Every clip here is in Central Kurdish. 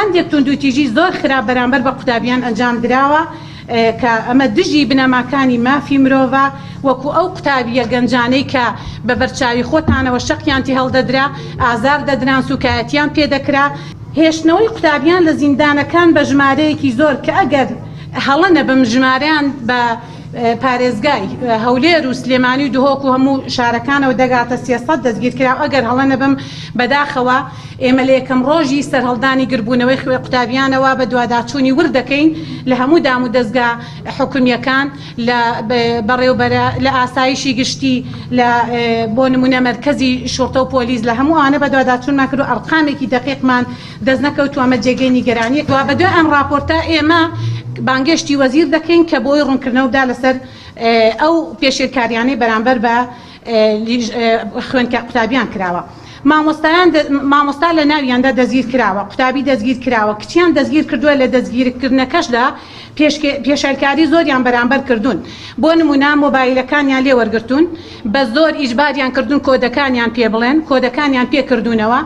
هەندێک توندوتیژی زۆر خراپ بەرامبەر بە قوتابیان ئەنجام دراوە کە ئەمە دژی بنەماکانی مافی مرۆڤە وەکو ئەو قوتابیە گەنجانەی کە بە بەرچاوی خۆتانەوە شەقیانتی هەڵدەدرا ئازار دەدران سوکایەتیان پێدەکرا هێشتنەوەی قوتابیان لە زیندانەکان بە ژمارەیەکی زۆر کە ئەگەر هەڵەنە بم ژمارەیان بە پارێزگای هەولێر و سلێمانی و دهۆک و هەموو شارەکانەوە دەگاتە 300 دەستگیرکرا ئەگەر هەڵەنە بم بەداخەوە ئێمە لە یەکەم ڕۆژی سەرهەڵدانی گربوونەوەی خوێ قوتابیانەوە بە دوواداچوونی ور دەکەین لە هەموو دام و دەستگا حکومیەکان بەڕێوبەرە لە ئاسایشی گشتی لە بۆ نمونە مەرکەزی شورتە و پۆلیس لە هەموو ئانە بە دوواداچوونمان کرد و ئەرقامێکی دەقیقمان دەست نەکەوتووە ئەمە جێگەی نیگەرانی دوا بە دوای ئەم راپۆرتە ئێمە بانگشتی وەزیر دەکەین کە بۆی ڕوونکردنەوەدا لەسەر ئەو پێشێرکاریانەی بەرامبەر بە خوێنکە قوتابیان کراوە مامۆستا لە ناویاندا دەستگیر کراوە قوتابی دەستگیر کراوە کچیان دەستگیر کردووە لە دەستگیرکردنەکەشدا پێشێرکاری زۆریان بەرامبەر کردوون بۆ نمونە مۆبایلەکانیان لێ وەرگرتوون بە زۆر ئیجباریان کردوون کۆدەکانیان پێ بڵێن کۆدەکانیان پێ کردوونەوە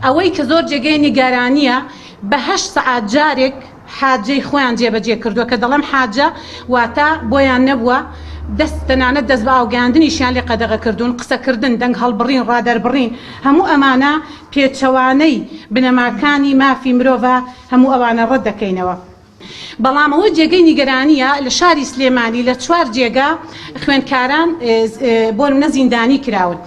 ئەوەی کە زۆر جێگەی نیگەرانیە بە 8 سەعات جارێک حاجەی خۆیان جێبەجێ کردووە کە دەڵێم حاجە واتە بۆیان نەبووە دەستەنانە دەست بە ئاوگاندنیشیان لێ قەدەغەکردوون قسەکردن دەنگ هەڵبڕین ڕادەربڕین هەموو ئەمانە پێچەوانەی بنەماکانی مافی مرۆڤە هەموو ئەوانە ڕەت دەکەینەوە بەڵام ئەوە جێگەی نیگەرانیە لە شاری سلێمانی لە 4 جێگا خوێندکاران بۆ نە زیندانی کراون